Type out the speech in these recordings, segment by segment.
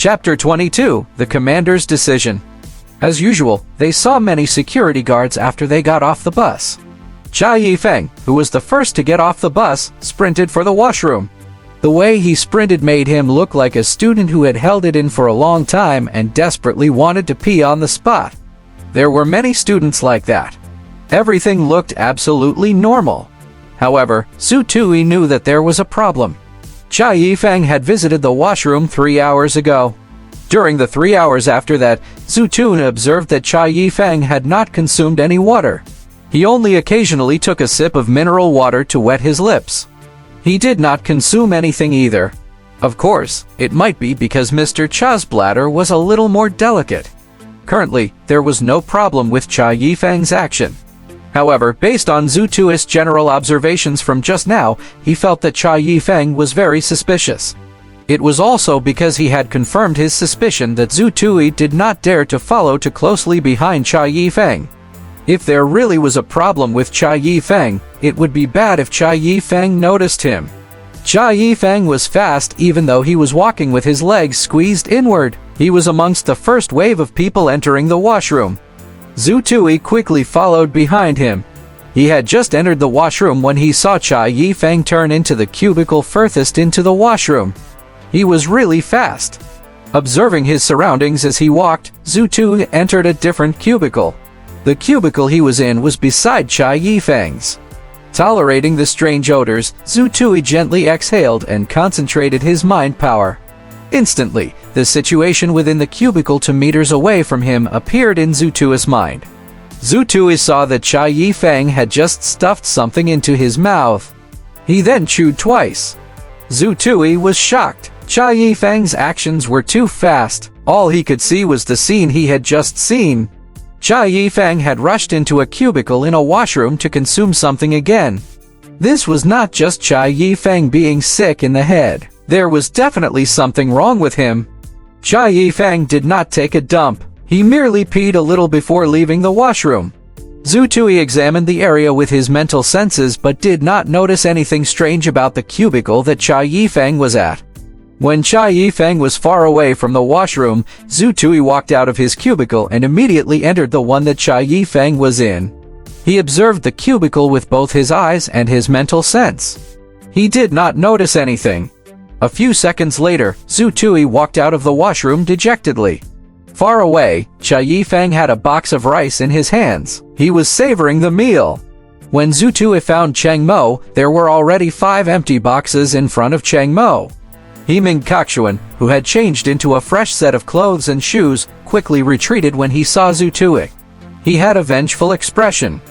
Chapter 22: The Commander's Decision. As usual, they saw many security guards after they got off the bus. Cha Yifeng, who was the first to get off the bus, sprinted for the washroom. The way he sprinted made him look like a student who had held it in for a long time and desperately wanted to pee on the spot. There were many students like that. Everything looked absolutely normal. However, Zhu Tui knew that there was a problem. Cha Yifeng had visited the washroom 3 hours ago. During the 3 hours after that, Zhu Tui observed that Cha Yifeng had not consumed any water. He only occasionally took a sip of mineral water to wet his lips. He did not consume anything either. Of course, it might be because Mr. Cha's bladder was a little more delicate. Currently, there was no problem with Cha Yifeng's action. However, based on Zhu Tui's general observations from just now, he felt that Cha Yifeng was very suspicious. It was also because he had confirmed his suspicion that Zhu Tui did not dare to follow too closely behind Cha Yifeng. If there really was a problem with Cha Yifeng, it would be bad if Cha Yifeng noticed him. Cha Yifeng was fast even though he was walking with his legs squeezed inward. He was amongst the first wave of people entering the washroom. Zhu Tui quickly followed behind him. He had just entered the washroom when he saw Cha Yifeng turn into the cubicle furthest into the washroom. He was really fast. Observing his surroundings as he walked, Zhu Tui entered a different cubicle. The cubicle he was in was beside Cha Yifeng's. Tolerating the strange odors, Zhu Tui gently exhaled and concentrated his mind power. Instantly, the situation within the cubicle 2 meters away from him appeared in Zhu Tui's mind. Zhu Tui saw that Cha Yifeng had just stuffed something into his mouth. He then chewed twice. Zhu Tui was shocked. Cha Yifeng's actions were too fast. All he could see was the scene he had just seen. Cha Yifeng had rushed into a cubicle in a washroom to consume something again. This was not just Cha Yifeng being sick in the head. There was definitely something wrong with him. Cha Yifeng did not take a dump. He merely peed a little before leaving the washroom. Zhu Tui examined the area with his mental senses but did not notice anything strange about the cubicle that Cha Yifeng was at. When Cha Yifeng was far away from the washroom, Zhu Tui walked out of his cubicle and immediately entered the one that Cha Yifeng was in. He observed the cubicle with both his eyes and his mental sense. He did not notice anything. A few seconds later, Zhu Tui walked out of the washroom dejectedly. Far away, Cha Yifeng had a box of rice in his hands. He was savoring the meal. When Zhu Tui found Cheng Mo, there were already 5 empty boxes in front of Cheng Mo. Heming Kakshuan, who had changed into a fresh set of clothes and shoes, quickly retreated when he saw Zhu Tui. He had a vengeful expression.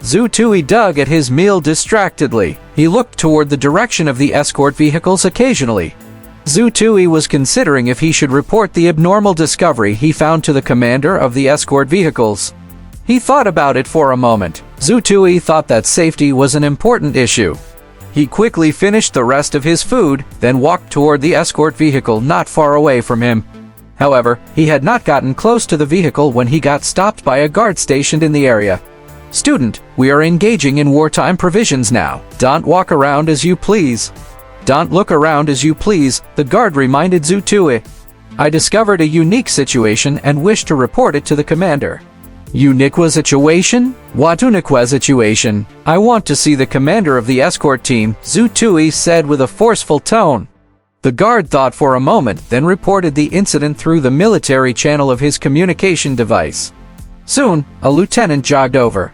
Zhu Tui dug at his meal distractedly. He looked toward the direction of the escort vehicles occasionally. Zhu Tui was considering if he should report the abnormal discovery he found to the commander of the escort vehicles. He thought about it for a moment. Zhu Tui thought that safety was an important issue. He quickly finished the rest of his food, then walked toward the escort vehicle not far away from him. However, he had not gotten close to the vehicle when he got stopped by a guard stationed in the area. "Student, we are engaging in wartime provisions now. Don't walk around as you please. Don't look around as you please," the guard reminded Zhu Tui. "I discovered a unique situation and wish to report it to the commander." Unique situation? What unique situation? I want to see the commander of the escort team, Zhu Tui said with a forceful tone. The guard thought for a moment, then reported the incident through the military channel of his communication device. Soon, a lieutenant jogged over.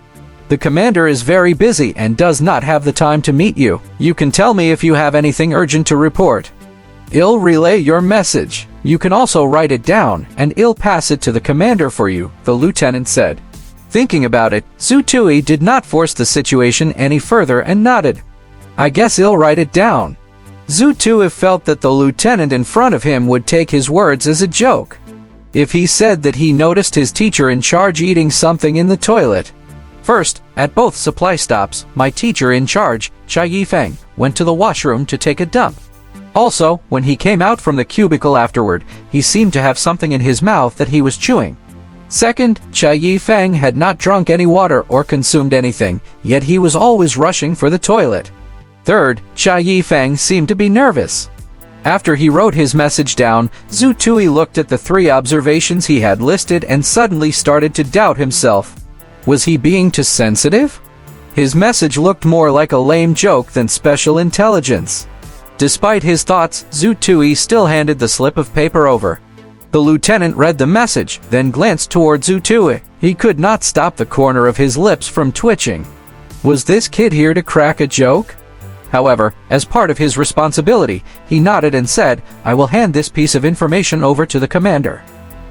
"The commander is very busy and does not have the time to meet you. You can tell me if you have anything urgent to report. I'll relay your message. You can also write it down, and I'll pass it to the commander for you," the lieutenant said. Thinking about it, Zhu Tui did not force the situation any further and nodded. "I guess I'll write it down." Zhu Tui felt that the lieutenant in front of him would take his words as a joke. If he said that he noticed his teacher in charge eating something in the toilet. First, at both supply stops, my teacher in charge, Cha Yifeng, went to the washroom to take a dump. Also, when he came out from the cubicle afterward, he seemed to have something in his mouth that he was chewing. Second, Cha Yifeng had not drunk any water or consumed anything, yet he was always rushing for the toilet. Third, Cha Yifeng seemed to be nervous. After he wrote his message down, Zhu Tui looked at the 3 observations he had listed and suddenly started to doubt himself. Was he being too sensitive? His message looked more like a lame joke than special intelligence. Despite his thoughts, Zhu Tui still handed the slip of paper over. The lieutenant read the message, then glanced toward Zhu Tui. He could not stop the corner of his lips from twitching. Was this kid here to crack a joke? However, as part of his responsibility, he nodded and said, "I will hand this piece of information over to the commander.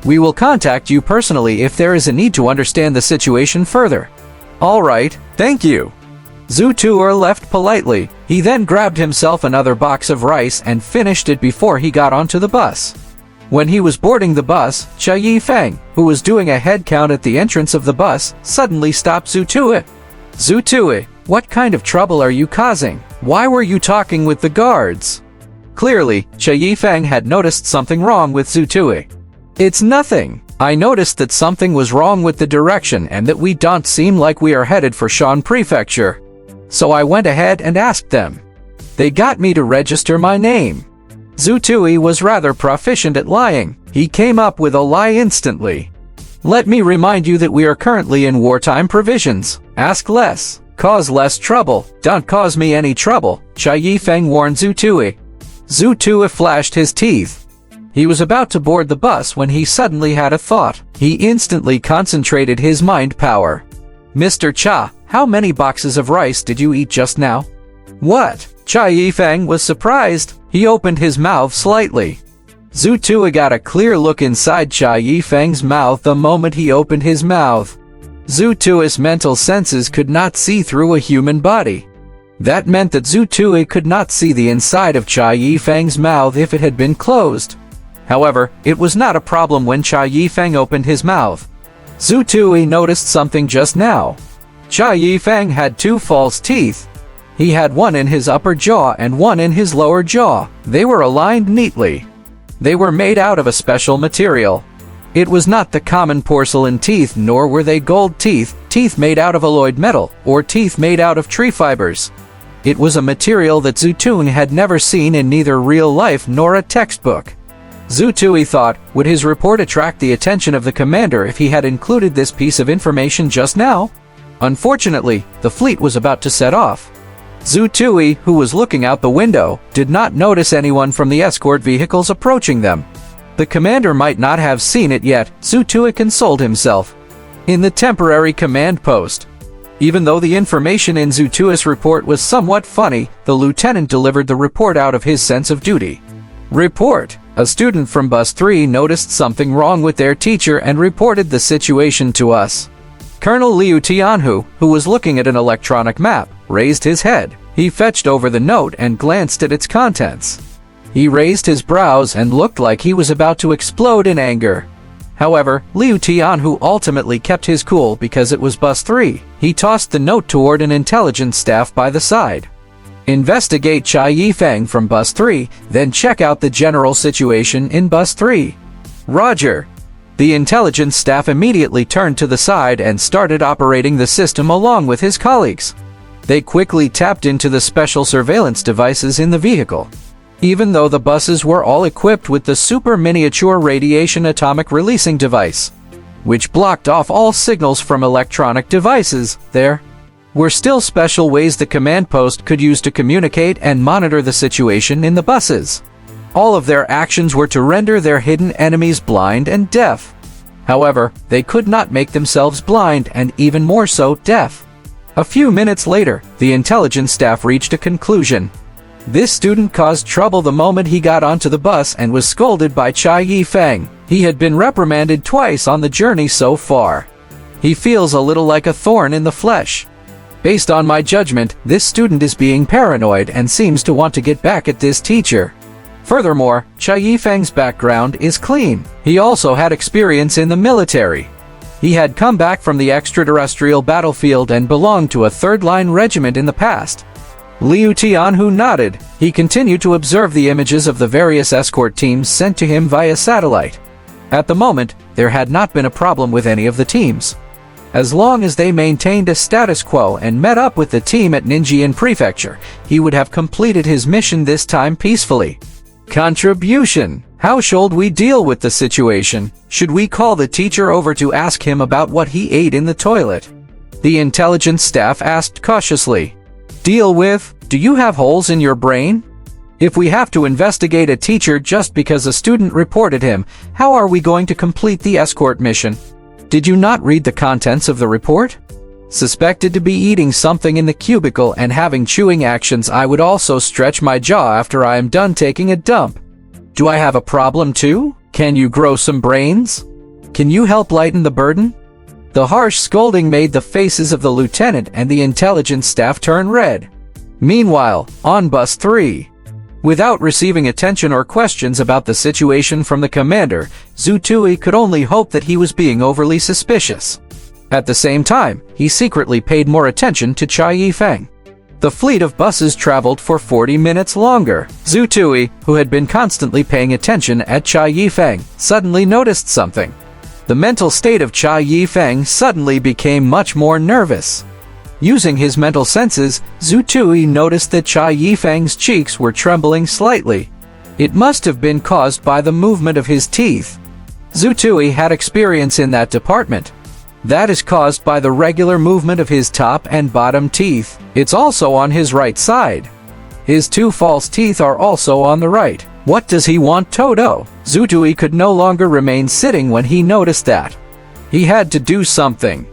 We will contact you personally if there is a need to understand the situation further." "All right, thank you." Zhu Tui left politely. He then grabbed himself another box of rice and finished it before he got onto the bus. When he was boarding the bus, Cha Yifeng, who was doing a head count at the entrance of the bus, suddenly stopped Zhu Tui. "Zhu Tui, what kind of trouble are you causing? Why were you talking with the guards?" Clearly, Cha Yifeng had noticed something wrong with Zhu Tui. "It's nothing. I noticed that something was wrong with the direction and that we don't seem like we are headed for Shan Prefecture. So I went ahead and asked them. They got me to register my name." Zhu Tui was rather proficient at lying. He came up with a lie instantly. "Let me remind you that we are currently in wartime provisions. Ask less. Cause less trouble. Don't cause me any trouble," Cha Yifeng warned Zhu Tui. Zhu Tui flashed his teeth. He was about to board the bus when he suddenly had a thought. He instantly concentrated his mind power. "Mr. Cha, how many boxes of rice did you eat just now?" "What?" Cha Yifeng was surprised. He opened his mouth slightly. Zhu Tui got a clear look inside Cha Yifeng's mouth the moment he opened his mouth. Zhu Tui's mental senses could not see through a human body. That meant that Zhu Tui could not see the inside of Cha Yifeng's mouth if it had been closed. However, it was not a problem when Cha Yifeng opened his mouth. Zhu Tui noticed something just now. Cha Yifeng had 2 false teeth. He had one in his upper jaw and one in his lower jaw. They were aligned neatly. They were made out of a special material. It was not the common porcelain teeth, nor were they gold teeth, teeth made out of alloyed metal, or teeth made out of tree fibers. It was a material that Zhu Tui had never seen in neither real life nor a textbook. Zhu Tui thought, would his report attract the attention of the commander if he had included this piece of information just now? Unfortunately, the fleet was about to set off. Zhu Tui, who was looking out the window, did not notice anyone from the escort vehicles approaching them. The commander might not have seen it yet, Zhu Tui consoled himself. In the temporary command post. Even though the information in Zhu Tui's report was somewhat funny, the lieutenant delivered the report out of his sense of duty. Report: a student from Bus 3 noticed something wrong with their teacher and reported the situation to us. Colonel Liu Tianhu, who was looking at an electronic map, raised his head. He fetched over the note and glanced at its contents. He raised his brows and looked like he was about to explode in anger. However, Liu Tianhu ultimately kept his cool because it was Bus 3. He tossed the note toward an intelligence staff by the side. Investigate Cha Yifeng from Bus 3, then check out the general situation in Bus 3. Roger. The intelligence staff immediately turned to the side and started operating the system along with his colleagues. They quickly tapped into the special surveillance devices in the vehicle. Even though the buses were all equipped with the super miniature radiation atomic releasing device, which blocked off all signals from electronic devices, there were still special ways the command post could use to communicate and monitor the situation in the buses. All of their actions were to render their hidden enemies blind and deaf. However, they could not make themselves blind and even more so deaf. A few minutes later, the intelligence staff reached a conclusion. This student caused trouble the moment he got onto the bus and was scolded by Cha Yifeng. He had been reprimanded twice on the journey so far. He feels a little like a thorn in the flesh. Based on my judgment, this student is being paranoid and seems to want to get back at this teacher. Furthermore, Cha Yifeng's background is clean. He also had experience in the military. He had come back from the extraterrestrial battlefield and belonged to a third-line regiment in the past. Liu Tianhu nodded. He continued to observe the images of the various escort teams sent to him via satellite. At the moment, there had not been a problem with any of the teams. As long as they maintained a status quo and met up with the team at Ninjian Prefecture, he would have completed his mission this time peacefully. Contribution. How should we deal with the situation? Should we call the teacher over to ask him about what he ate in the toilet? The intelligence staff asked cautiously. Deal with, do you have holes in your brain? If we have to investigate a teacher just because a student reported him, how are we going to complete the escort mission? Did you not read the contents of the report? Suspected to be eating something in the cubicle and having chewing actions. I would also stretch my jaw after I am done taking a dump. Do I have a problem too? Can you grow some brains? Can you help lighten the burden? The harsh scolding made the faces of the lieutenant and the intelligence staff turn red. Meanwhile, on bus 3. Without receiving attention or questions about the situation from the commander, Zhu Tui could only hope that he was being overly suspicious. At the same time, he secretly paid more attention to Chai Yifeng. The fleet of buses traveled for 40 minutes longer. Zhu Tui, who had been constantly paying attention at Chai Yifeng, suddenly noticed something. The mental state of Chai Yifeng suddenly became much more nervous. Using his mental senses, Zhu Tui noticed that Chai Yifeng's cheeks were trembling slightly. It must have been caused by the movement of his teeth. Zhu Tui had experience in that department. That is caused by the regular movement of his top and bottom teeth. It's also on his right side. His 2 false teeth are also on the right. What does he want, Toto? Zhu Tui could no longer remain sitting when he noticed that. He had to do something.